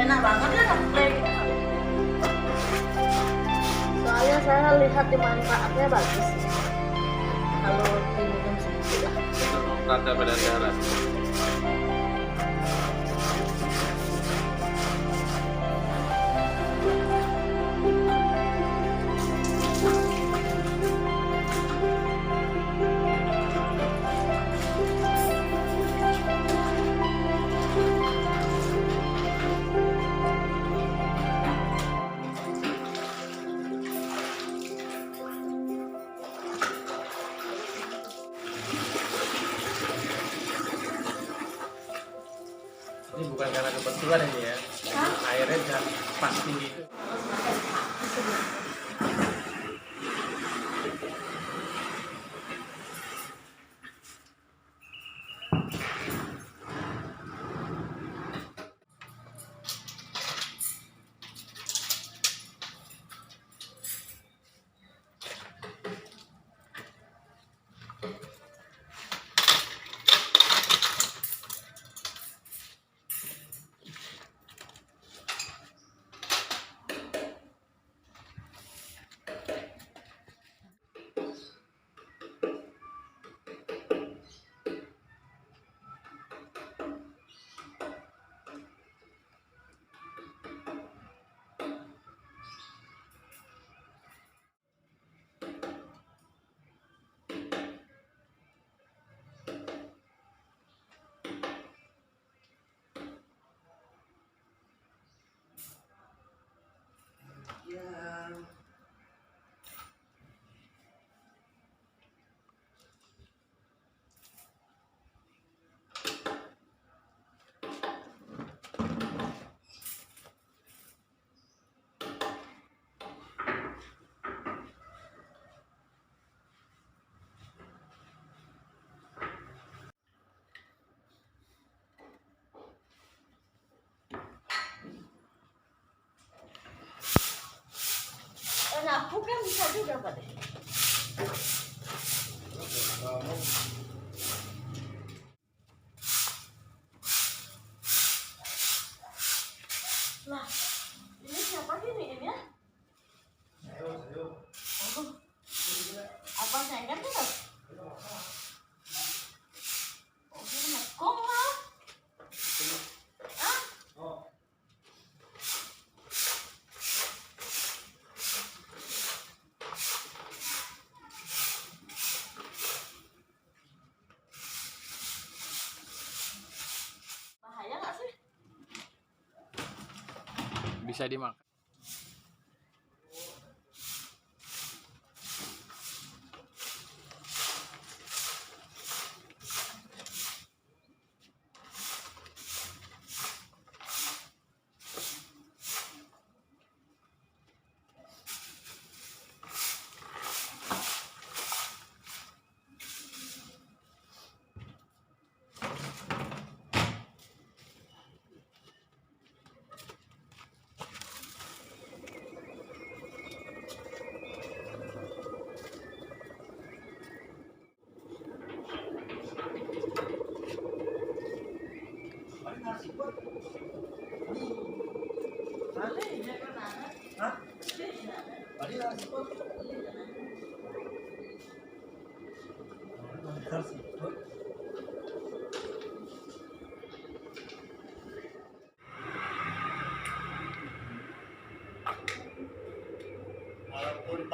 Enak banget ya ngeplay. Soalnya saya lihat di manfaatnya bagus. Kalau diminum sedikit lah. Rata pada darah. Ini bukan karena kebetulan ini ya. Airnya bisa pas tinggi itu. Nyapu kan bisa juga Pak. Nah, ini siapa gini ini ya? Oh, apa saya kan tuh? Oh, ini nekong lah. Ah? Bahaya nggak sih? Bisa dimakan.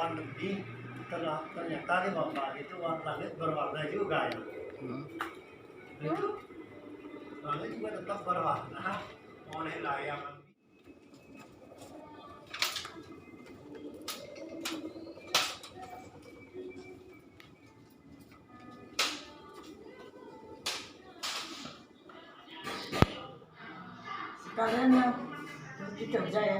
pandemi ternyata nih Bapak itu langit berwarna juga ya. Itu langit juga tetap berwarna oleh layangan. Sekalian yang di Jogja ya.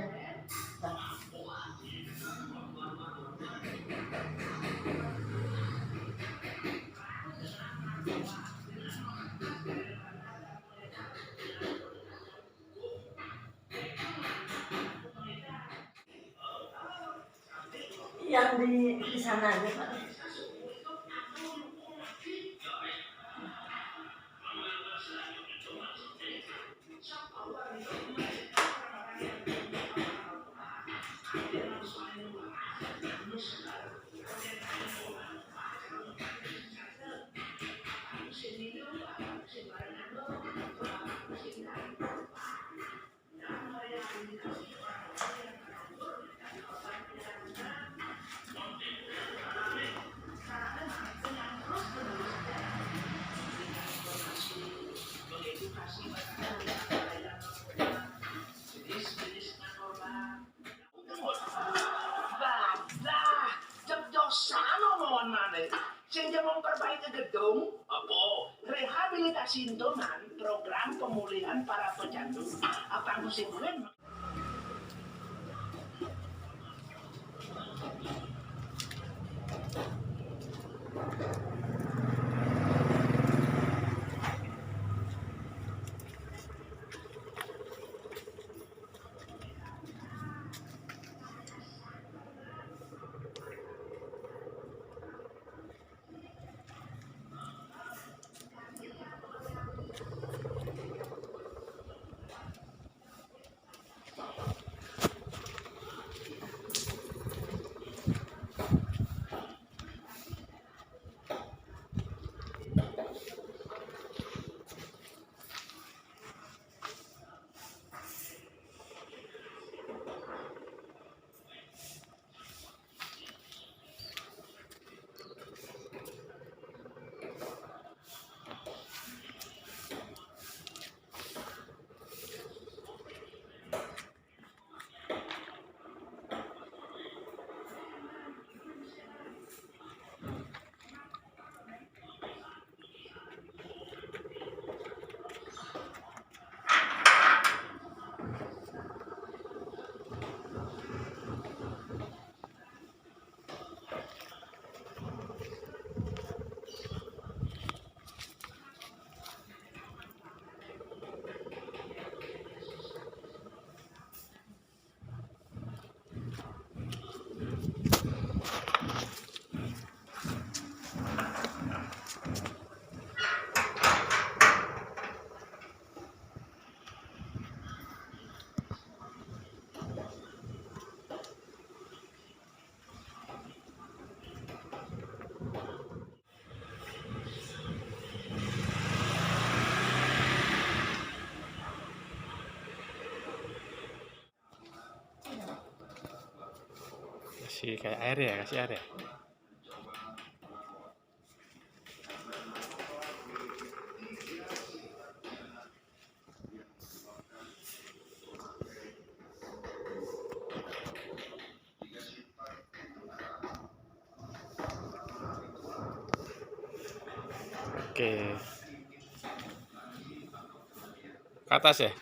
Yang di sana aja Pak. Sehingga memperbaiki gedung, rehabilitasi indoman, program pemulihan para pecandu, apa musim bulan. Kasih kayak air ya, kasih air ya. Oke. Ke atas ya?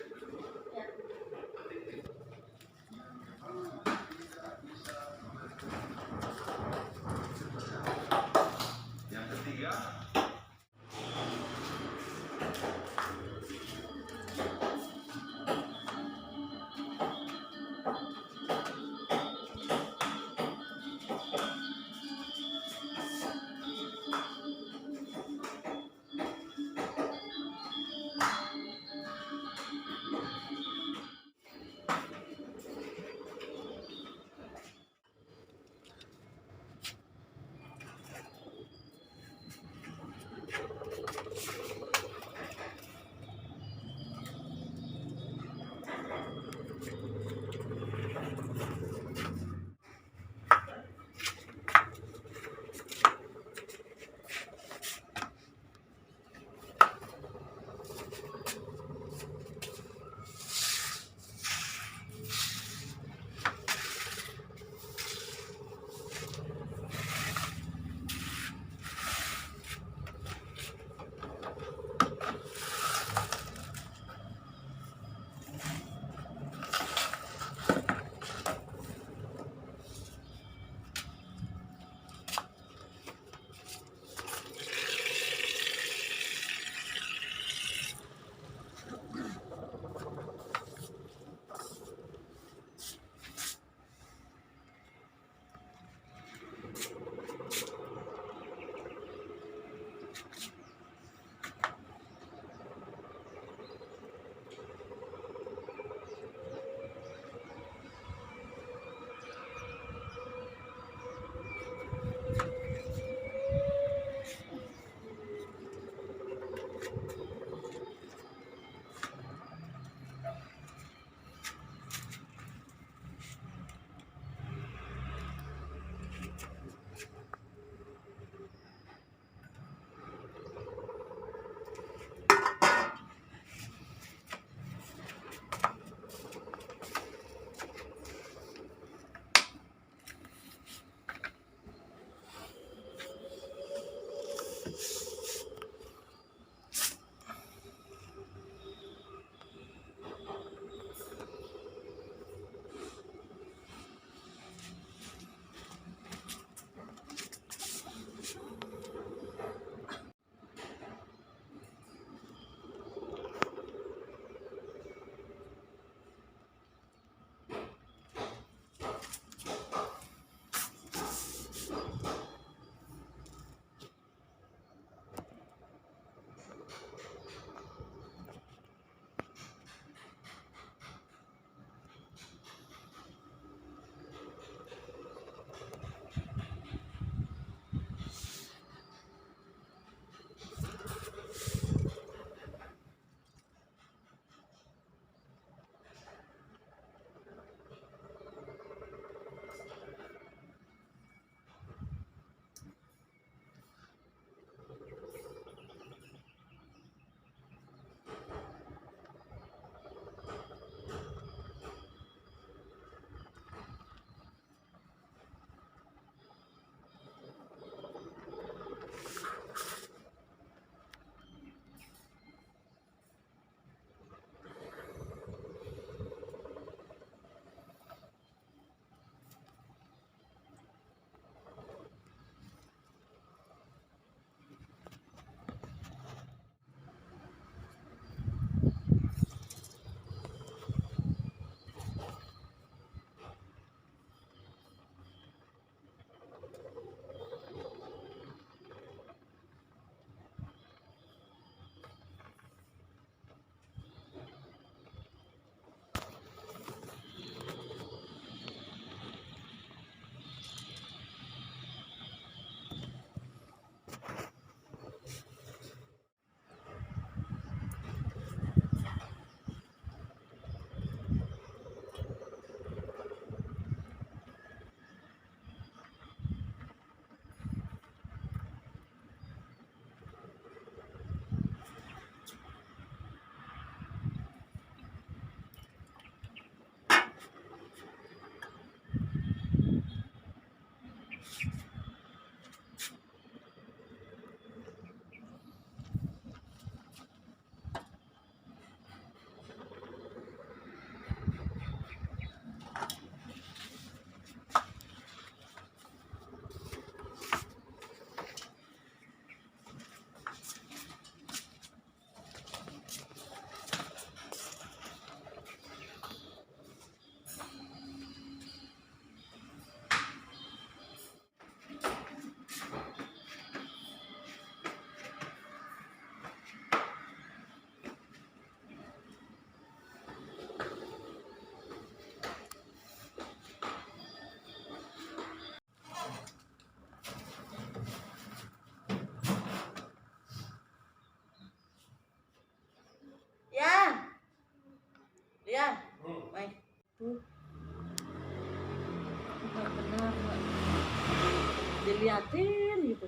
liatin gitu.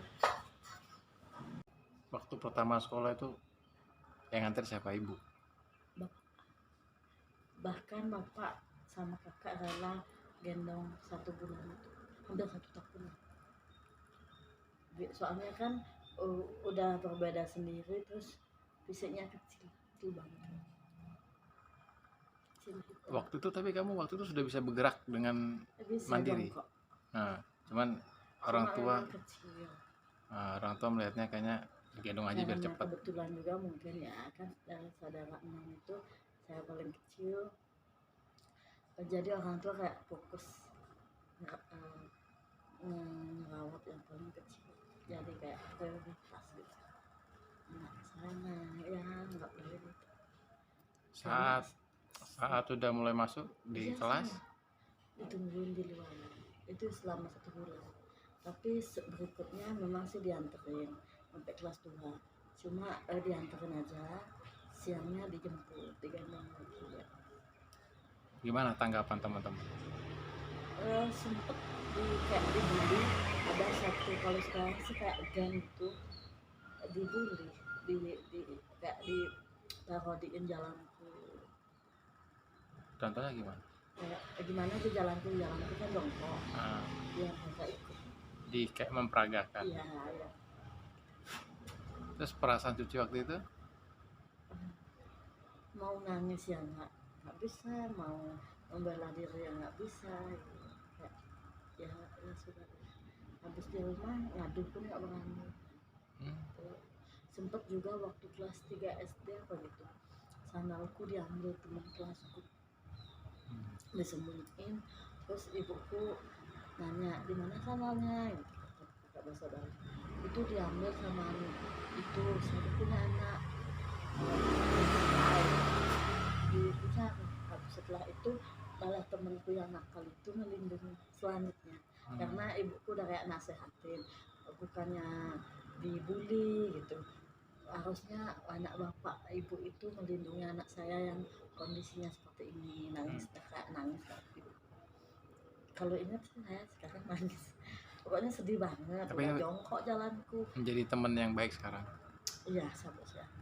Waktu pertama sekolah itu yang nganter siapa, ibu? Bahkan bapak sama kakak rela gendong 1 bulan itu, hampir 1 tahun. Soalnya kan udah berbeda sendiri, terus fisiknya kecil banget. Kecil gitu. Waktu itu tapi kamu waktu itu sudah bisa bergerak dengan Bisa mandiri. jongkok. Nah, cuman orang Cuma tua memang kecil. orang tua melihatnya kayaknya gendong aja biar Karena cepat. kebetulan juga mungkin ya kan dari saudara 6 itu saya paling kecil, jadi orang tua kayak fokus ngerawat yang paling kecil, jadi kayak prioritas gitu. Anak sana ya nggak boleh gitu. Saat sudah mulai masuk di Iya, kelas, ditungguin di luar itu selama 1 bulan, tapi berikutnya memang sih dianterin sampai kelas 2, cuma dianterin aja, siangnya dijemput, digendong lagi ya. gimana tanggapan teman-teman? Sempet kayak dibully, ada satu, kalau sekarang sih kayak gang gitu, dibully, kayak diparodiin jalanku. Contohnya gimana? Kayak gimana aja jalanku kan jongkok, Nah, dia mereka ikut. di kayak memperagakan. Iya. Terus perasaan Cuci waktu itu? Mau nangis ya nggak bisa, mau membela diri ya nggak bisa gitu. Kayak, ya sudah, habis di rumah ngadu pun nggak berani. Sempet juga waktu kelas 3 SD apa gitu, sandalku diambil teman kelasku, disembunyiin, terus ibuku nanya di mana sandalnya gitu, kata saudara itu diambil sama itu, saya punya anak dicari. Setelah itu malah temenku yang nakal itu melindungi selanjutnya, karena ibuku udah kayak nasehatin, bukannya dibully gitu, harusnya anak bapak ibu itu melindungi anak saya yang kondisinya seperti ini, nangis gitu. Kalau ingat sih saya sekarang nangis, pokoknya sedih banget. Tapi udah jongkok jalanku. Menjadi teman yang baik sekarang. Iya, sampai sekarang.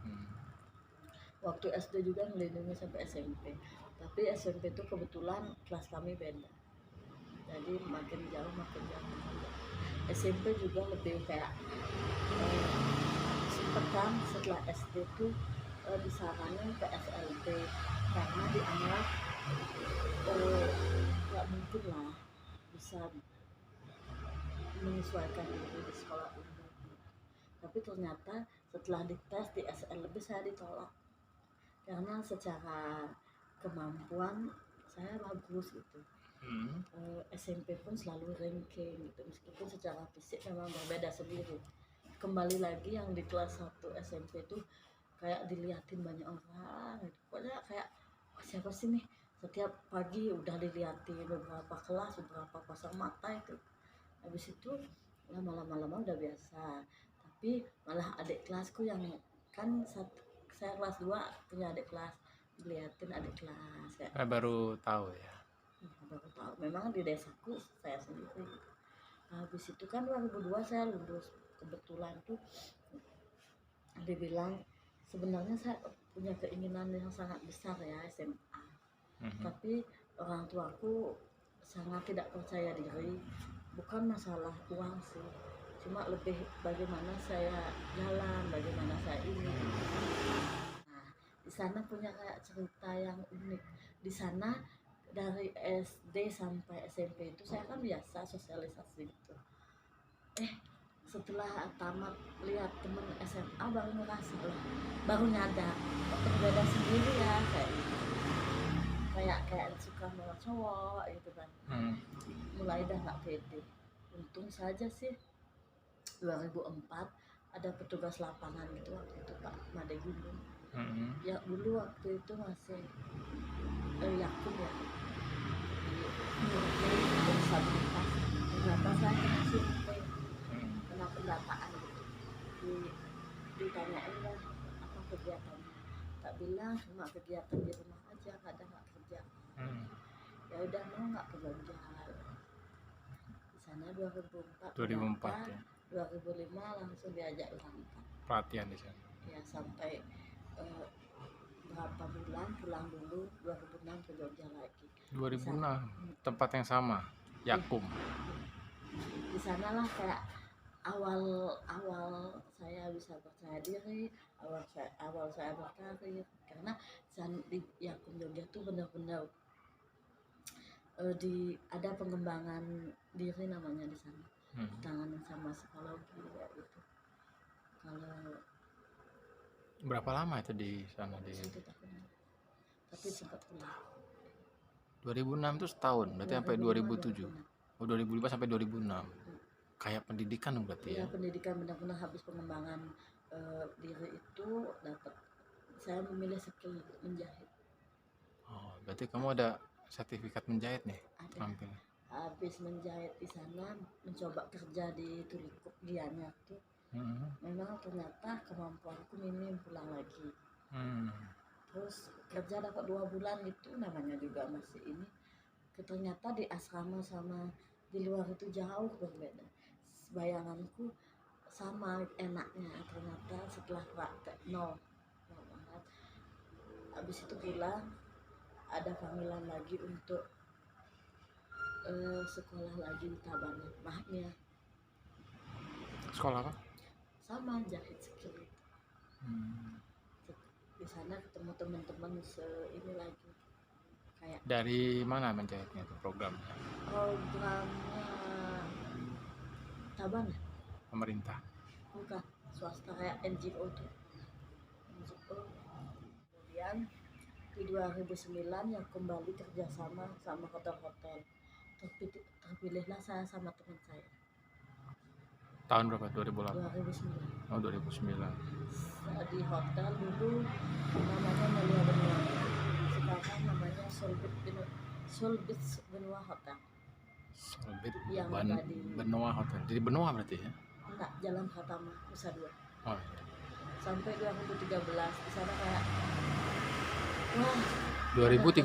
Waktu SD juga melindungi sampai SMP, tapi SMP itu kebetulan kelas kami beda, jadi makin jauh. SMP juga lebih kayak sempet kan setelah SD tuh disaranin ke SLB karena dianggap nggak mungkin lah bisa menyesuaikan diri di sekolah umum. Tapi ternyata setelah dites di SLB saya ditolak karena secara kemampuan saya bagus gitu. SMP pun selalu ranking gitu, meskipun secara fisik memang berbeda sendiri. Kembali lagi yang di kelas 1 SMP itu kayak diliatin banyak orang gitu. Pokoknya kayak siapa sih nih, setiap pagi udah diliatin beberapa kelas, beberapa pasang mata itu. Habis itu lama-lama udah biasa, tapi malah adik kelasku yang kan saya kelas 2 punya adik kelas, diliatin adik kelas kayak Baru tahu ya. Baru tahu, memang di desaku saya sendiri. Habis itu kan 2002 saya lulus, kebetulan tuh dibilang sebenarnya saya punya keinginan yang sangat besar ya SMA, tapi orang tuaku sangat tidak percaya diri, bukan masalah uang sih, cuma lebih bagaimana saya jalan, bagaimana saya ini. Nah, di sana punya kayak cerita yang unik. Di sana dari SD sampai SMP itu saya kan biasa sosialisasi gitu. Setelah tamat lihat temen SMA baru ngerasa lah, baru nyadar berbeda sendiri ya, kayak suka sama cowok gitu kan. Mulai dah nggak pede. Untung saja sih 2004 ada petugas lapangan gitu waktu itu, Pak Made Gunung. Ya dulu waktu itu masih Yakub ya, di disabilitas. Ternyata saya kena survei, kena pendataan gitu. Ditanyain lah apa kegiatannya, tak bilang cuma kegiatan di rumah aja, kadang nggak kerja. Ya udah, mau nggak kerja di sana 2004 2004 ya. 2005 langsung diajak berangkat pelatihan di sana. ya, sampai berapa bulan pulang dulu, 2006 ke Jogja lagi. 2006 tempat yang sama, Yakum. Di sanalah kayak awal saya bisa percaya diri, awal saya berkarir, karena di Yakum Jogja tuh benar-benar ada pengembangan diri namanya di sana. Tangan sama psikologi ya gitu. Kalau Berapa lama itu di sana di 1 tahun, tapi sempat pulang. 2006 itu setahun, berarti sampai 2007. 2006. Oh, 2005 sampai 2006. Kayak pendidikan dong berarti Ya, ya. pendidikan benar-benar habis pengembangan diri itu dapat. Saya memilih skill menjahit. Oh, berarti kamu ada sertifikat menjahit nih? Ada. Tampil. Habis menjahit di sana, mencoba kerja di Tulikuk Gianyar tuh, memang ternyata kemampuanku minim, pulang lagi. Terus kerja dapat 2 bulan itu, namanya juga masih ini. Ternyata di asrama sama di luar itu jauh berbeda. Bayanganku sama enaknya, ternyata setelah praktek nol banget. Habis itu pulang, ada panggilan lagi untuk sekolah lagi di Tabanan, Mahmia. Sekolah apa? Sama jahit skill itu. Di sana ketemu teman-teman ini lagi kayak Dari mana menjahitnya itu programnya? programnya Tabanan, Pemerintah. bukan swasta, kayak NGO tuh. NGO. Kemudian di 2009 yang kembali kerjasama sama hotel-hotel, terpilihlah saya sama teman saya. Tahun berapa? 2008? 2009. Oh, 2009. Di hotel dulu namanya Melia Benua, sekarang namanya Solbit Benua Hotel. Solbit Yang ada di Benua Hotel. Jadi Benua berarti ya? enggak, Jalan Pratama, Nusa Dua. Oh iya. Sampai 2013 di sana kayak wah, 2013.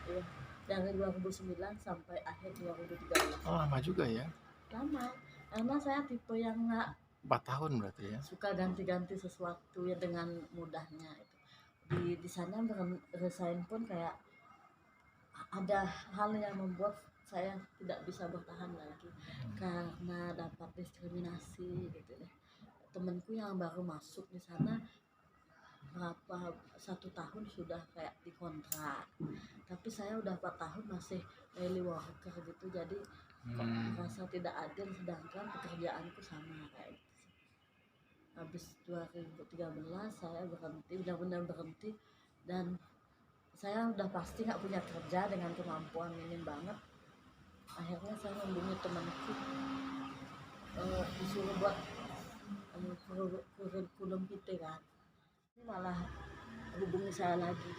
iya, dari 2009 sampai akhir 2013. Oh, lama juga ya. Lama, karena saya tipe yang nggak 4 tahun berarti ya. suka ganti-ganti sesuatu ya dengan mudahnya itu. Di sana resign pun kayak ada hal yang membuat saya tidak bisa bertahan lagi karena dapat diskriminasi gitu deh. Temanku yang baru masuk di sana berapa 1 tahun sudah kayak dikontrak, tapi saya udah 4 tahun masih daily worker gitu, jadi kok merasa tidak adil, sedangkan pekerjaanku sama kayak gitu. Habis 2013 saya berhenti, benar-benar berhenti, dan saya udah pasti nggak punya kerja dengan kemampuan minim banget. Akhirnya saya menghubungi temanku, disuruh buat kurikulum PT kan. Ini malah hubungi saya lagi,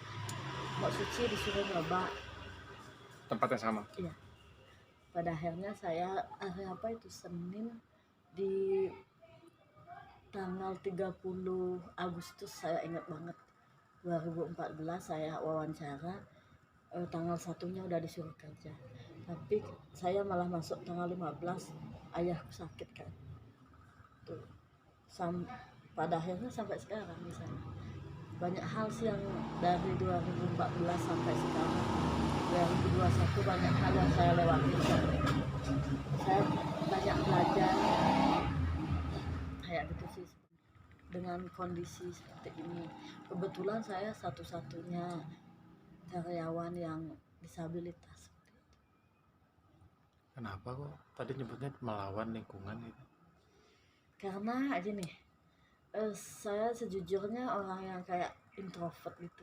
Mbak Suci disuruh nyoba. Tempat yang sama. Iya. Pada akhirnya saya hari apa itu, Senin, di tanggal 30 Agustus saya ingat banget, 2014 saya wawancara, tanggal 1-nya udah disuruh kerja, tapi saya malah masuk tanggal 15, ayahku sakit kan tuh. Pada akhirnya sampai sekarang di sana banyak hal sih yang dari 2014 sampai sekarang 2021, banyak hal yang saya lewati. Saya banyak belajar kayak gitu sih. Dengan kondisi seperti ini, kebetulan saya satu-satunya karyawan yang disabilitas. Kenapa kok tadi nyebutnya melawan lingkungan gitu? Karena gini, saya sejujurnya orang yang kayak introvert gitu,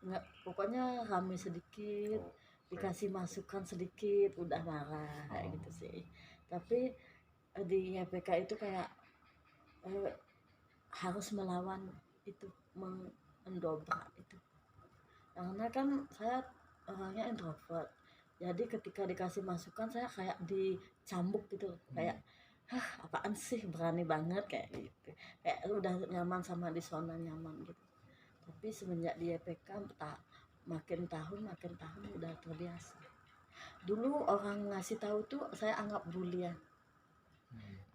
nggak, pokoknya rame sedikit, dikasih masukan sedikit udah marah kayak gitu sih. Tapi di YPK itu kayak harus melawan itu, mendobrak itu, karena kan saya orangnya introvert, jadi ketika dikasih masukan saya kayak dicambuk gitu, kayak apaan sih, berani banget kayak gitu, kayak udah nyaman sama di zona nyaman gitu. Tapi semenjak di YPK makin tahun udah terbiasa. Dulu orang ngasih tahu tuh saya anggap bulian,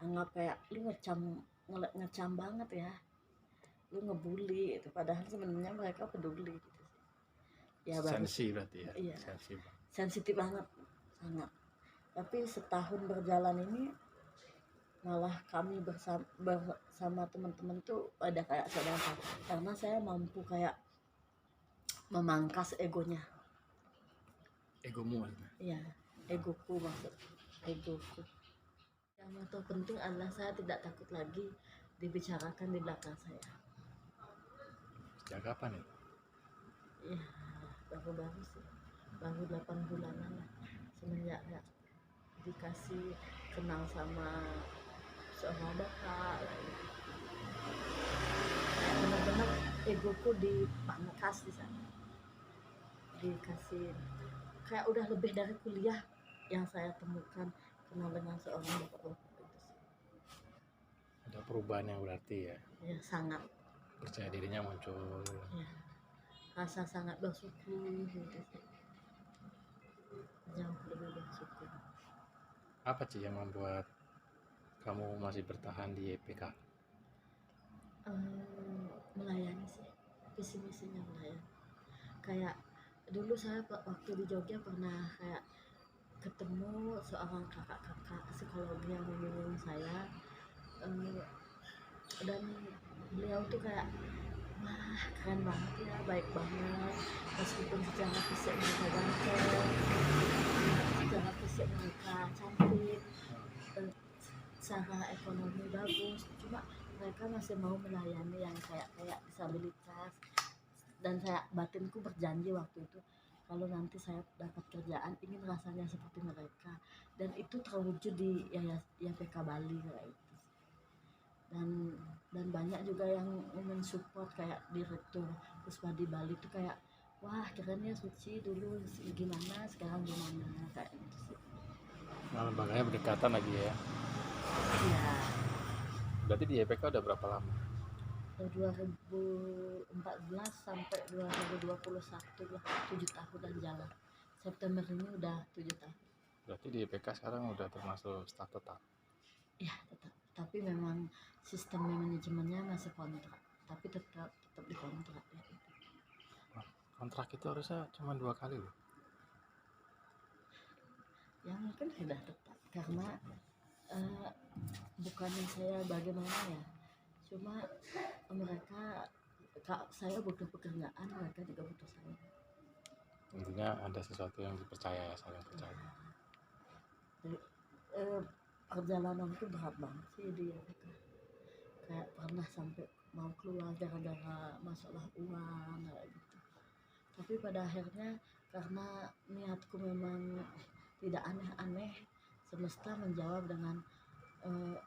anggap kayak lu ngecam banget ya, lu ngebully itu, padahal sebenarnya mereka peduli gitu sih. Ya baru Sensi berarti ya. iya, Sensi Bang. sensitif banget sangat. Tapi setahun berjalan ini malah kami bersama teman-teman tuh ada kayak sadar, karena saya mampu kayak memangkas egonya. Egomu maksudnya. Iya, egoku. Yang terpenting adalah saya tidak takut lagi dibicarakan di belakang saya. Sejak kapan ya? Ya baru-baru sih, baru 8 bulanan lah semenjak ya dikasih kenal sama seorang bapak gitu. Kayak benar-benar egoku dipangkas di sana, dikasih kayak udah lebih dari kuliah yang saya temukan kenal dengan seorang bapak itu sih. Ada perubahan yang berarti ya. Ya sangat, Percaya dirinya muncul. ya rasa sangat bersyukur gitu sih, jauh lebih bersyukur. Apa sih yang membuat kamu masih bertahan di YPK? Melayani sih, visi misinya melayani. Kayak dulu saya waktu di Jogja pernah kayak ketemu seorang kakak-kakak psikologi yang membimbing saya, dan beliau tuh kayak wah keren banget ya, baik banget, meskipun secara fisik mereka ganteng, secara fisik mereka cantik, secara ekonomi bagus, cuma mereka masih mau melayani yang kayak disabilitas. Dan saya batinku berjanji waktu itu, kalau nanti saya dapat kerjaan ingin rasanya seperti mereka, dan itu terwujud di YPK Bali kayak itu. Dan banyak juga yang mensupport, kayak direktur Puspadi Bali itu kayak wah keren ya Suci, dulu gimana sekarang gimana kayak gitu sih. Nah, lembaganya berdekatan lagi ya. Ya Berarti di YPK udah berapa lama? 2014 sampai 2021 lah, 7 tahun dan jalan. September ini udah 7 tahun. Berarti di YPK sekarang udah termasuk staf tetap. Ya tetap, tapi memang sistem manajemennya masih kontrak, tapi tetap di kontrak ya itu. Kontrak itu harusnya cuma 2 kali loh. Ya mungkin sudah tetap, karena bukannya saya bagaimana ya, cuma mereka, saya butuh pekerjaan, mereka juga butuh saya. Intinya ada sesuatu yang dipercaya, saling percaya. Jadi, perjalananku berat banget sih di YPK. Kayak pernah sampai mau keluar gara-gara masalah uang kayak gitu. Tapi pada akhirnya karena niatku memang tidak aneh-aneh, semesta menjawab dengan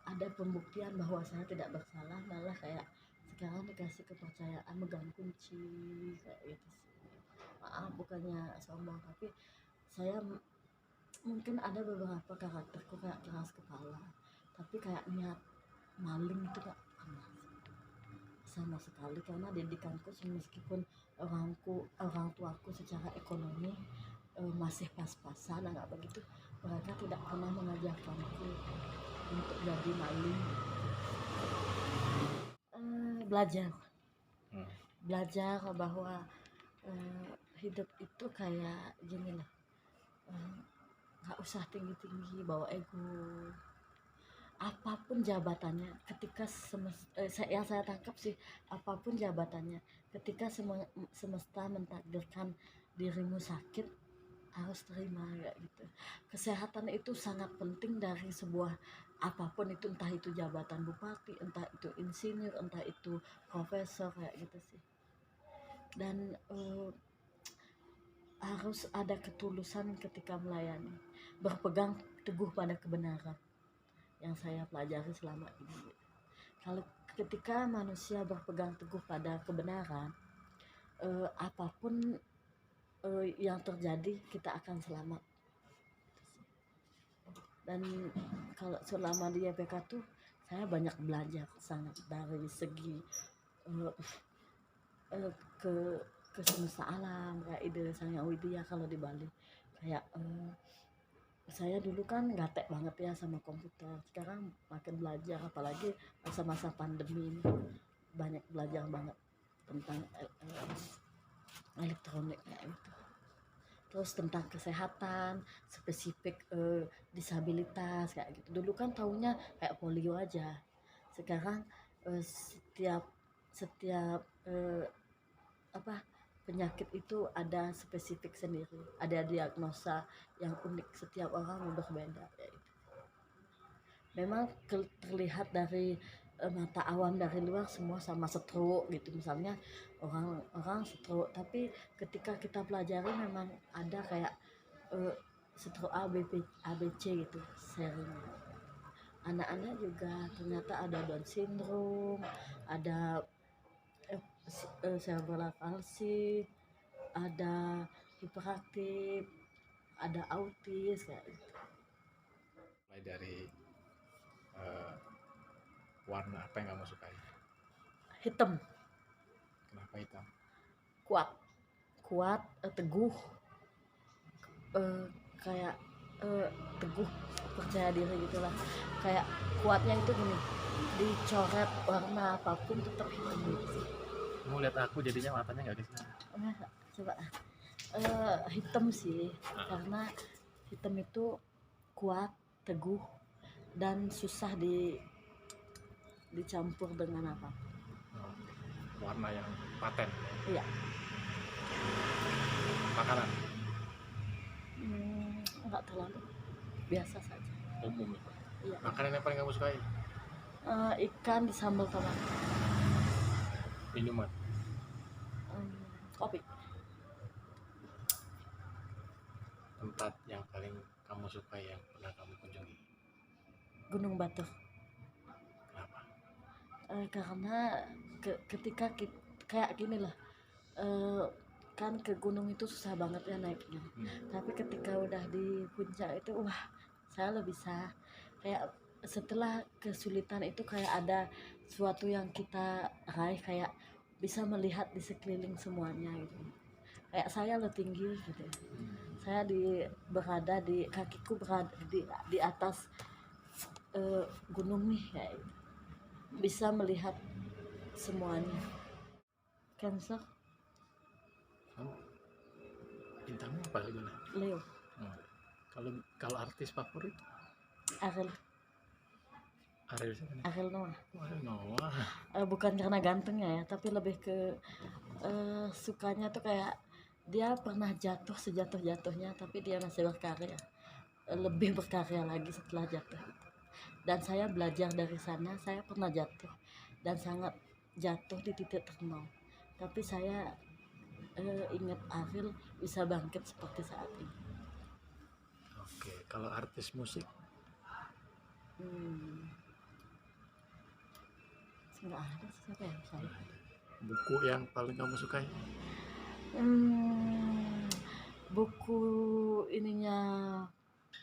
ada pembuktian bahwa saya tidak bersalah, malah kayak sekarang dikasih kepercayaan megang kunci kayak gitu sih. Maaf bukannya sombong, tapi saya mungkin ada beberapa karakterku kayak keras kepala, tapi kayak niat maling itu gak pernah sama sekali, karena didikanku meskipun orang tuaku secara ekonomi masih pas-pasan, nggak begitu, mereka tidak pernah mengajarkanku untuk jadi maling. Belajar bahwa hidup itu kayak gini lah, nggak usah tinggi-tinggi bawa ego, apapun jabatannya, ketika yang saya tangkap sih, apapun jabatannya, ketika semesta mentakdirkan dirimu sakit, harus terima kayak gitu. Kesehatan itu sangat penting dari sebuah apapun itu, entah itu jabatan bupati, entah itu insinyur, entah itu profesor kayak gitu sih. Dan harus ada ketulusan ketika melayani, berpegang teguh pada kebenaran yang saya pelajari selama ini. Kalau ketika manusia berpegang teguh pada kebenaran, apapun yang terjadi kita akan selamat. Dan kalau selama di YPK tuh saya banyak belajar sangat dari segi ke semesta alam, kayak ide Sang Yang Widya kalau di Bali, kayak saya dulu kan gatek banget ya sama komputer, sekarang makin belajar, apalagi masa-masa pandemi ini banyak belajar banget tentang elektronik kayak gitu. Terus tentang kesehatan spesifik disabilitas kayak gitu. Dulu kan taunya kayak polio aja, sekarang setiap apa penyakit itu ada spesifik sendiri, ada diagnosa yang unik, setiap orang berbeda kayak gitu. Memang terlihat dari mata awam dari luar semua sama stroke gitu misalnya, orang stroke, tapi ketika kita pelajari memang ada kayak stroke ABC gitu serinya. Anak-anak juga ternyata ada Down syndrome, ada cerebral palsy, ada hiperaktif, ada autis kayak gitu. Mulai dari warna apa yang kamu sukai? Hitam, Kenapa hitam? kuat, teguh, kayak teguh, percaya diri gitulah. Kayak kuatnya itu gini, dicoret warna apapun tetap hitam gitu sih. Kamu lihat aku jadinya matanya nggak ke sini. Coba hitam sih, karena hitam itu kuat, teguh, dan susah dicampur dengan apa. Warna yang paten. Iya. Makanan Enggak terlalu, biasa saja. umum ya. Iya. Makanan yang paling kamu sukai? Ikan di sambal tomat. Minuman? Kopi. Tempat yang paling kamu sukai yang pernah kamu kunjungi? Gunung Batur. Kenapa? Karena ketika kayak gini lah, kan ke gunung itu susah banget ya naiknya, tapi ketika udah di puncak itu wah, saya lebih bisa kayak setelah kesulitan itu kayak ada sesuatu yang kita raih, kayak bisa melihat di sekeliling semuanya gitu. Kayak saya lebih tinggi gitu, saya berada di kakiku berada di atas gunung nih kayak gitu. Bisa melihat semuanya. Cancer. Bintangmu apa gimana? Leo. Kalau artis favorit? Ariel Ariel siapa nih? Ariel Noah. Ariel Noah. Bukan karena gantengnya ya, tapi lebih ke sukanya tuh kayak dia pernah jatuh sejatuh-jatuhnya, tapi dia masih berkarya, lebih berkarya lagi setelah jatuh. Dan saya belajar dari sana. Saya pernah jatuh dan sangat jatuh di titik terendah, tapi saya ingat Ariel bisa bangkit seperti saat ini. Oke, kalau artis musik? Nggak ada sih, siapa ya saya. Buku yang paling kamu sukai? Buku ininya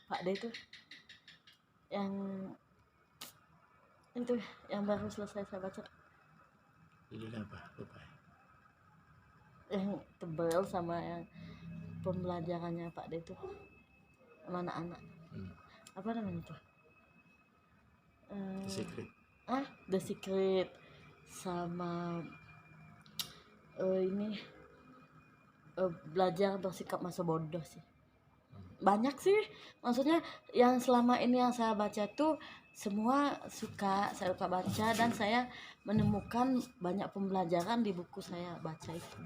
Pak D itu yang baru selesai saya baca, Judulnya apa? Lupa. yang tebal sama yang pembelajarannya Pak D itu sama anak-anak. Apa namanya tuh? The Secret. The Secret sama ini belajar bersikap masa bodoh sih. Banyak sih, maksudnya yang selama ini yang saya baca tuh semua saya suka baca, dan saya menemukan banyak pembelajaran di buku saya baca itu.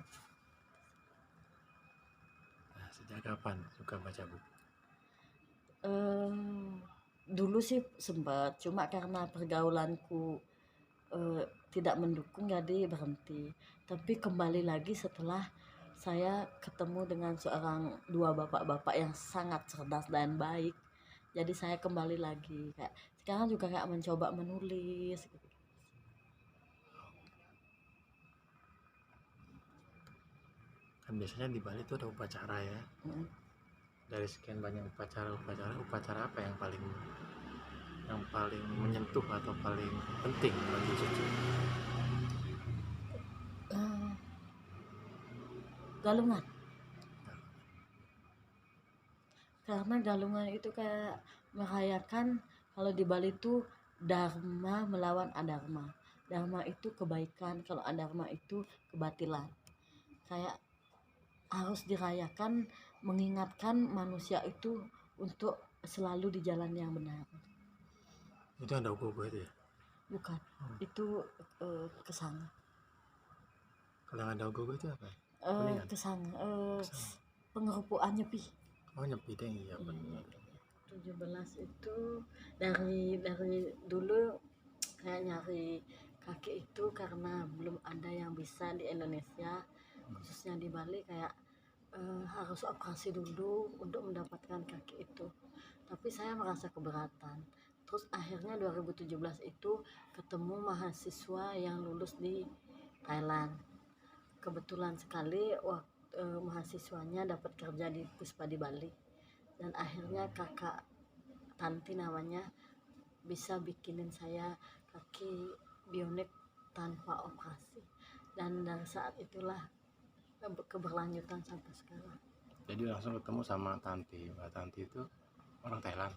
Nah, sejak kapan suka baca buku? Dulu sih sempat, cuma karena pergaulanku tidak mendukung jadi berhenti. Tapi kembali lagi setelah saya ketemu dengan dua bapak-bapak yang sangat cerdas dan baik. Jadi saya kembali lagi, kayak sekarang juga kayak mencoba menulis gitu. Kan biasanya di Bali tuh ada upacara ya. Dari sekian banyak upacara apa yang paling menyentuh atau paling penting bagi Cucu? Galungan. Karena galungan itu kayak merayakan, kalau di Bali itu dharma melawan adharma. Dharma itu kebaikan, kalau adharma itu kebatilan. Kayak harus dirayakan, mengingatkan manusia itu untuk selalu di jalan yang benar. Itu ada ugo itu ya? Bukan, itu kesang. Kalau yang ada ugo itu apa? Kesang, Kesang. pengerupuan nyepi. Oh nyepi deh, iya benar. 17 itu dari dulu kayak nyari kaki itu karena belum ada yang bisa di Indonesia, khususnya di Bali, kayak harus operasi dulu untuk mendapatkan kaki itu. Tapi saya merasa keberatan. Terus akhirnya 2017 itu ketemu mahasiswa yang lulus di Thailand. Kebetulan sekali mahasiswanya dapat kerja di Puspa di Bali, dan akhirnya kakak Tanti namanya bisa bikinin saya kaki bionik tanpa operasi, dan dari saat itulah keberlanjutan sampai sekarang. Jadi langsung ketemu sama Tanti. Mbak Tanti itu orang Thailand?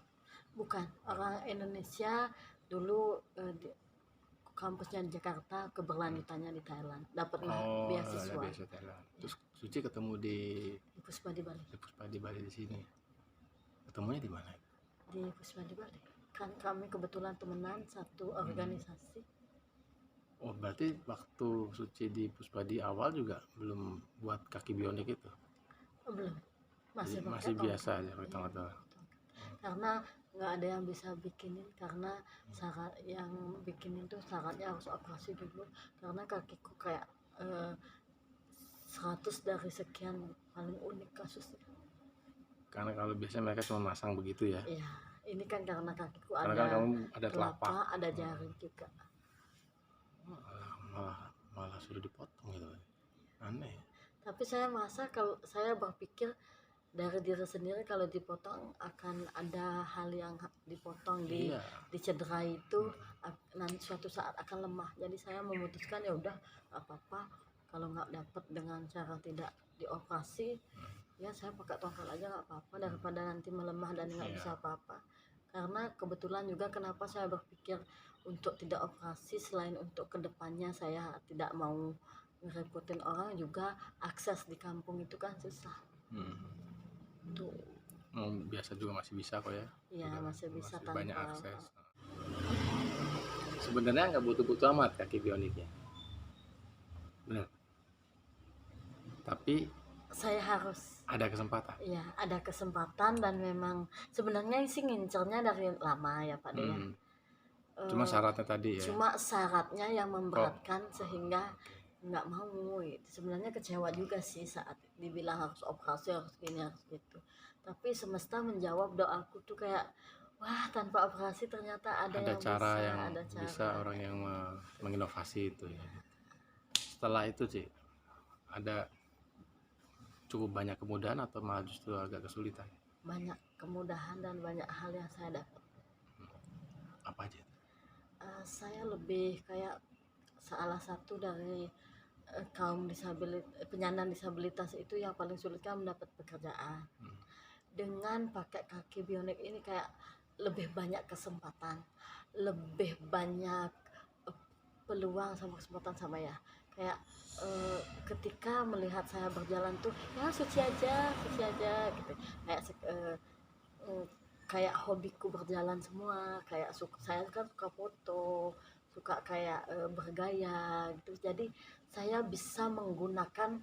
Bukan, orang Indonesia, dulu di kampusnya di Jakarta, keberlanjutannya di Thailand, dapatlah beasiswa. Beasiswa Thailand. Terus Suci ketemu di Puspa di Bali. Puspa di Bali di sini. Ketemunya di mana? Di Puspa di Bali. Kan kami kebetulan temenan satu organisasi. Oh berarti waktu Suci di Puspa di awal juga belum buat kaki bionik itu? Belum, masih biasa aja pakai tongkat. Karena nggak ada yang bisa bikinin, karena syarat yang bikinin tuh syaratnya harus operasi dulu, karena kakiku kayak 100 dari sekian, paling unik kasusnya. Karena kalau biasanya mereka cuma masang begitu ya? Iya, ini kan karena kakiku karena ada kan kamu ada telapak, ada jari juga. Malah sudah dipotong gitu, aneh. Tapi saya merasa, kalau saya berpikir dari diri sendiri, kalau dipotong akan ada hal yang dipotong, dicederai itu nanti suatu saat akan lemah. Jadi saya memutuskan ya udah apa-apa, kalau nggak dapat dengan cara tidak dioperasi, ya saya pakai tongkat aja nggak apa-apa, daripada nanti melemah dan nggak bisa apa-apa. Karena kebetulan juga kenapa saya berpikir untuk tidak operasi, selain untuk kedepannya saya tidak mau ngerepotin orang, juga akses di kampung itu kan susah. Tuh. Biasa juga masih bisa kok ya? Iya, masih bisa, masih banyak akses. Sebenarnya nggak butuh-butuh amat kaki bioniknya, benar. Tapi saya harus ada kesempatan. Iya, ada kesempatan, dan memang sebenarnya sih ngincernya dari lama ya Pak Dea. Cuma syaratnya tadi ya. Cuma syaratnya yang memberatkan sehingga nggak mau. Sebenarnya kecewa juga sih saat dibilang harus operasi, harus gini, harus gitu. Tapi semesta menjawab doaku tuh, kayak wah, tanpa operasi ternyata ada yang cara bisa, yang ada cara. bisa orang yang menginovasi itu ya. Setelah itu sih ada cukup banyak kemudahan atau malah justru agak kesulitan? Banyak kemudahan dan banyak hal yang saya dapat. Apa aja? Saya lebih kayak salah satu dari kaum penyandang disabilitas itu yang paling sulit kan mendapat pekerjaan. Dengan pakai kaki bionik ini kayak lebih banyak kesempatan, lebih banyak peluang sama kesempatan sama ya. Kayak ketika melihat saya berjalan tuh, ya Suci aja gitu. Kayak hobiku berjalan semua, kayak saya kan suka foto, suka kayak bergaya gitu. Jadi saya bisa menggunakan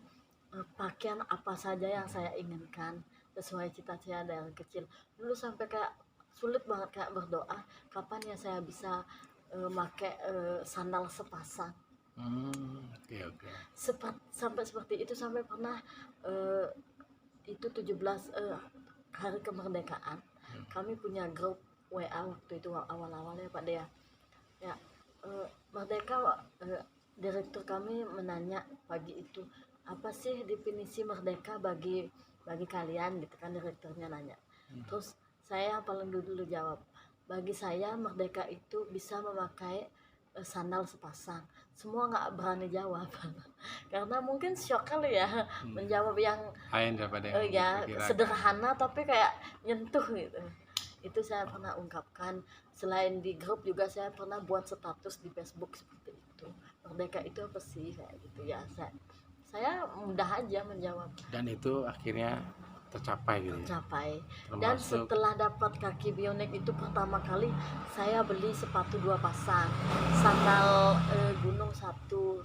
pakaian apa saja yang saya inginkan sesuai cita-cita dari kecil. Dulu sampai kayak sulit banget kayak berdoa, kapan ya saya bisa pakai sandal sepasang. Okay. Sampai seperti itu, sampai pernah itu 17 hari kemerdekaan, kami punya grup WA waktu itu awal-awalnya Pak Dea. Ya, merdeka, direktur kami menanya pagi itu, apa sih definisi merdeka bagi kalian gitu kan, direkturnya nanya. Terus saya yang paling dulu jawab, bagi saya merdeka itu bisa memakai sandal sepasang. Semua nggak berani jawab karena mungkin syok kali ya menjawab yang lain daripada yang ya diperkirakan. sederhana tapi kayak nyentuh gitu. Itu saya pernah ungkapkan. Selain di grup juga saya pernah buat status di Facebook seperti itu. Merdeka itu apa sih kayak gitu ya. Saya mudah aja menjawab. Dan itu akhirnya tercapai gitu ya. Tercapai. Dan Termasuk setelah dapat kaki bionik itu pertama kali saya beli sepatu 2 pasang, sandal gunung 1,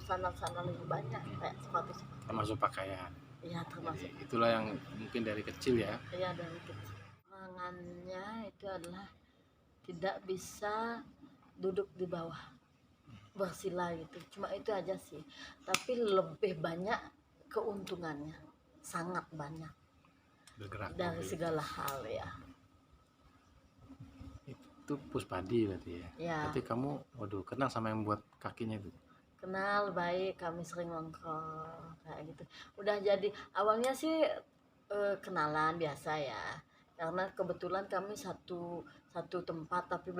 sandal-sandal yang banyak kayak sepatu. termasuk pakaian. Iya termasuk. Jadi, itulah yang mungkin dari kecil ya. Iya dari kecil. Tangannya itu adalah tidak bisa duduk di bawah bersila gitu. Cuma itu aja sih. Tapi lebih banyak keuntungannya, sangat banyak Bergerak dari mobil. segala hal ya. Itu Puspadi berarti ya. Ya. Berarti kamu waduh kenal sama yang buat kakinya itu. Kenal baik, kami sering nongkrong kayak gitu. Udah jadi awalnya sih kenalan biasa ya. Karena kebetulan kami satu tempat tapi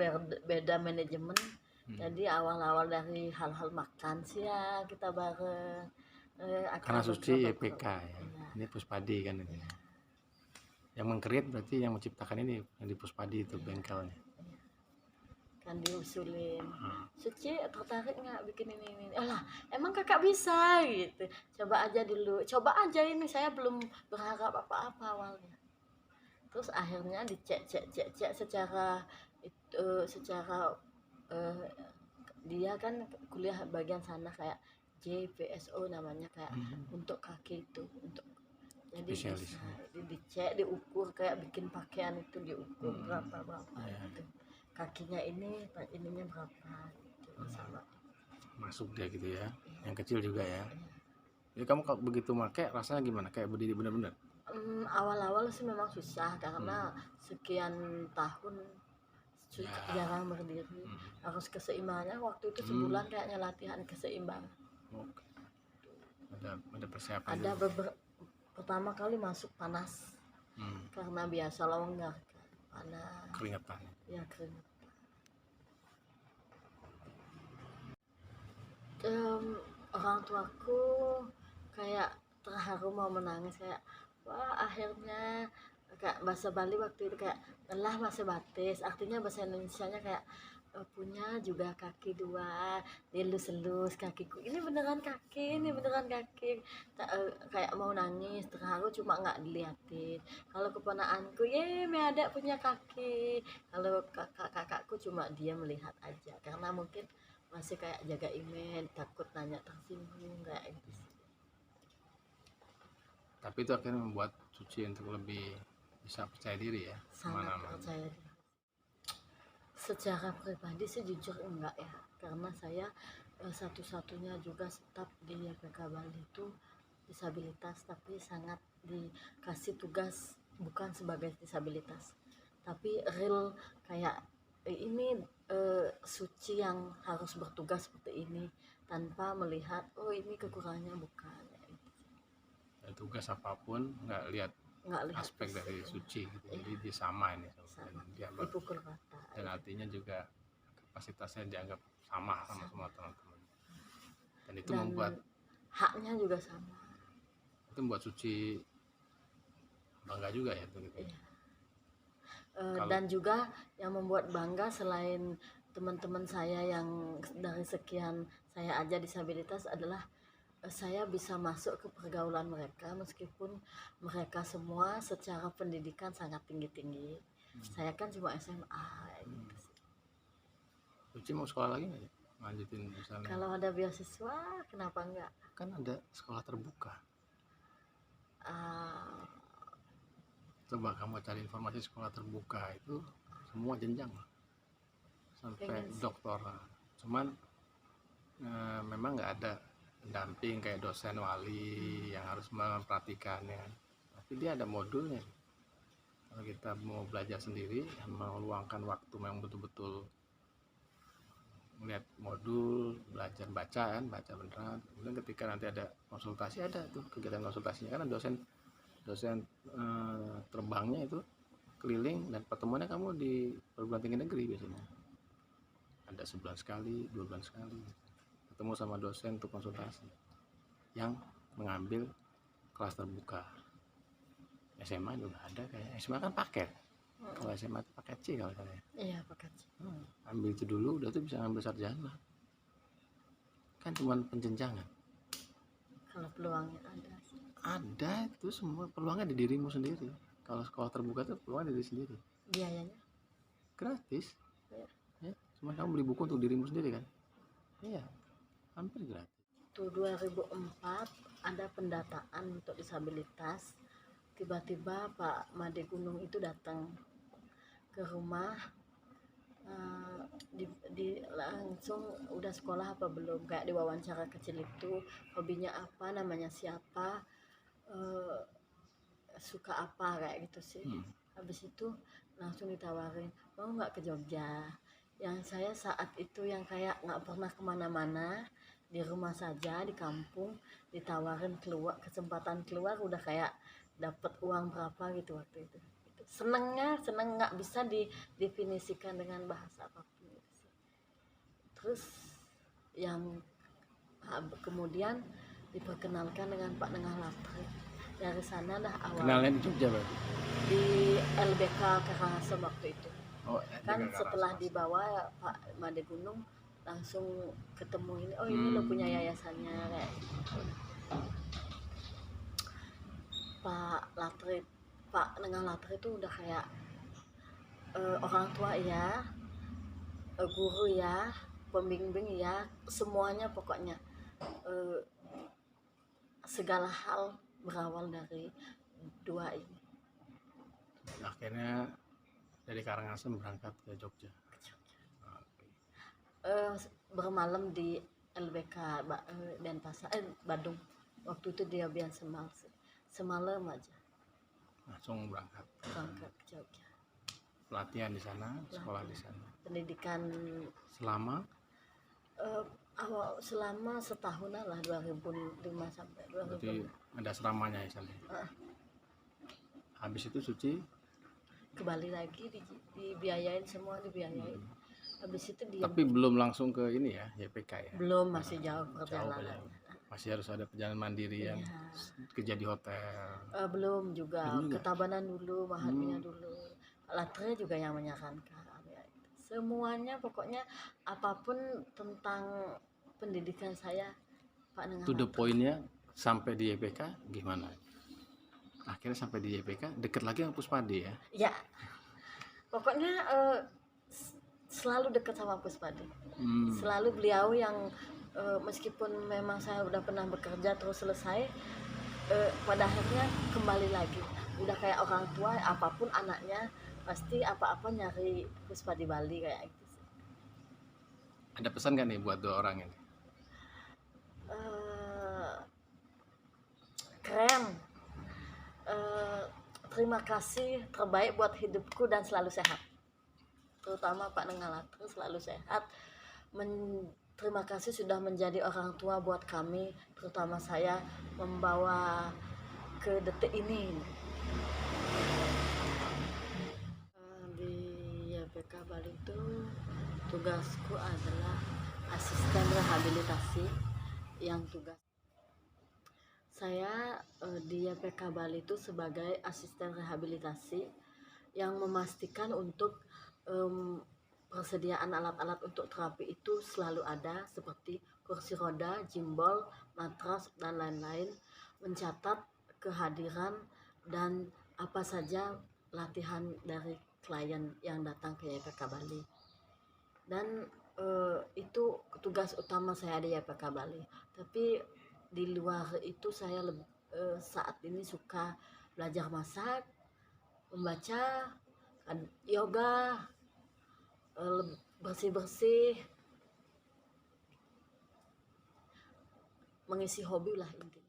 beda manajemen. Jadi awal-awal dari hal-hal makan siang kita bareng. Karena akrab Suci beberapa EPK ya. Iya. Ini Puspadi kan ini. Yang meng-create berarti yang menciptakan ini yang di Puspadi itu bengkelnya. Kan diusulin, Suci tertarik nggak bikin ini? Alah, emang kakak bisa gitu. Coba aja dulu, coba aja ini. Saya belum berharap apa-apa awalnya. Terus akhirnya dicek secara dia kan kuliah bagian sana kayak JPSO namanya kayak untuk kaki itu untuk jadi Spesialis. bisa dicek diukur kayak bikin pakaian itu diukur berapa gitu. Kakinya ininya berapa gitu sama Masuk dia gitu ya. Yang kecil juga ya. Jadi kamu kalau begitu make rasanya gimana? Kayak berdiri bener-bener. awal-awal sih memang susah karena sekian tahun jarang berdiri. Harus keseimbangannya waktu itu sebulan kayaknya latihan keseimbangan. Oke. Ada persiapan. Ada pertama kali masuk panas karena biasa longgar kan. Panas Keringetan. ya keringat. Orang tuaku kayak terharu mau menangis kayak wah akhirnya kayak bahasa Bali waktu itu kayak lah masih batis, artinya bahasa Indonesianya kayak punya juga kaki 2 dilus-lus kakiku ini beneran kaki kayak mau nangis terharu cuma nggak dilihatin. Kalau keponakanku ada punya kaki, kalau kakakku cuma dia melihat aja karena mungkin masih kayak jaga image, takut nanya tersinggung kayak gitu sih. Tapi itu akhirnya membuat Suci untuk lebih bisa percaya diri ya. Sangat Kemana-mana. percaya diri. Secara pribadi sih jujur enggak ya, karena saya satu-satunya juga staf di YPK Bali itu disabilitas, tapi sangat dikasih tugas bukan sebagai disabilitas, tapi real kayak ini Suci yang harus bertugas seperti ini tanpa melihat oh ini kekurangannya bukan ya, gitu. Tugas apapun nggak lihat aspek dari Suci gitu. Jadi dia sama ini Sama. dia Dipukul rata dan artinya juga kapasitasnya dianggap sama semua teman-teman. Dan itu membuat haknya juga sama. Itu membuat Suci bangga juga ya gitu. Iya. Dan juga yang membuat bangga selain teman-teman saya yang dari sekian saya aja disabilitas adalah saya bisa masuk ke pergaulan mereka meskipun mereka semua secara pendidikan sangat tinggi-tinggi. Saya kan cuma SMA gitu sih. Suci mau sekolah lagi nggak ya? Lanjutin misalnya. Kalau ada beasiswa kenapa enggak? Kan ada sekolah terbuka. Coba kamu cari informasi sekolah terbuka itu semua jenjang sampai doktoral. Cuman memang nggak ada pendamping kayak dosen wali yang harus memperhatikannya. Tapi dia ada modulnya. Kalau kita mau belajar sendiri, meluangkan waktu yang betul-betul melihat modul, belajar baca beneran. Kemudian ketika nanti ada konsultasi ada tuh kegiatan konsultasinya kan dosen terbangnya itu keliling dan pertemuannya kamu di perguruan tinggi negeri biasanya ada sebulan sekali, 2 bulan sekali ketemu sama dosen untuk konsultasi yang mengambil kelas terbuka. SMA juga ada kayak SMA kan paket. Kalau SMA itu paket C kalau saya. Iya paket C. Ambil itu dulu, udah tuh bisa ngambil sarjana. Kan cuma penjenjangan. Kalau peluangnya ada sih. Ada itu semua peluangnya di dirimu sendiri. Kalau sekolah terbuka tuh peluangnya di diri sendiri. Biayanya Gratis. Iya. Ya, cuma kamu beli buku untuk dirimu sendiri kan. Iya. Hampir gratis. itu 2004 ada pendataan untuk disabilitas. Tiba-tiba Pak Made Gunung itu datang ke rumah, langsung udah sekolah apa belum, kayak diwawancara kecil itu, hobinya apa, namanya siapa, suka apa, kayak gitu sih. Habis itu langsung ditawarin mau nggak ke Jogja. Yang saya saat itu yang kayak nggak pernah kemana-mana, di rumah saja di kampung, ditawarin keluar, kesempatan keluar, udah kayak dapat uang berapa gitu waktu itu. Seneng nggak bisa didefinisikan dengan bahasa apapun gitu sih. Terus yang kemudian diperkenalkan dengan Pak Nengah Lapri. Dari sana dah awal Kenalnya di Jogja berarti. di LBK Karangasem waktu itu. Oh, Kan setelah dibawa Pak Made Gunung langsung ketemu ini, oh ini lo punya yayasannya kayak gitu. Pak Nengah Latri itu udah kayak orang tua ya, guru ya, pembimbing ya, semuanya pokoknya segala hal berawal dari dua ini. Akhirnya dari Karangasem berangkat ke Jogja. Bermalam di LBK Denpasar, Badung. Waktu itu dia biar semalam aja Langsung berangkat ke Jogja. pelatihan di sana, sekolah di sana. Pendidikan Selama selama setahunan lah, 2005 sampai 2006. berarti ada asramanya di sana. Habis itu Suci Ke Bali lagi, dibiayain semua, dibiayain. Habis itu dia tapi belum langsung ke ini ya, YPK ya. belum, masih jauh perjalanan. Masih harus ada perjalanan mandiri yang kerja di hotel. Belum juga, Belum ke juga? Tabanan dulu, Mahatmina dulu. Latre juga yang menyarankan ya. Semuanya pokoknya apapun tentang pendidikan saya Pak Nengah To the Latri. point-nya sampai di YPK gimana? Akhirnya sampai di YPK deket lagi sama Puspadi ya. Ya, pokoknya selalu dekat sama Puspadi. Selalu beliau yang meskipun memang saya udah pernah bekerja terus selesai, pada akhirnya kembali lagi. Udah kayak orang tua, apapun anaknya pasti apa-apa nyari Puspadi Bali kayak gitu sih. Ada pesan kan nih buat dua orang ini? Keren. Terima kasih, terbaik buat hidupku dan selalu sehat. Terutama Pak Nengah Latri selalu sehat. Terima kasih sudah menjadi orang tua buat kami, terutama saya, membawa ke detik ini. Di YPK Bali itu tugasku adalah asisten rehabilitasi. Yang tugas saya di YPK Bali itu sebagai asisten rehabilitasi yang memastikan untuk persediaan alat-alat untuk terapi itu selalu ada, seperti kursi roda, gimbal, matras, dan lain-lain. Mencatat kehadiran dan apa saja latihan dari klien yang datang ke YPK Bali. Dan itu tugas utama saya di YPK Bali. Tapi di luar itu saya saat ini suka belajar masak, membaca, yoga, bersih-bersih, mengisi hobi lah intinya.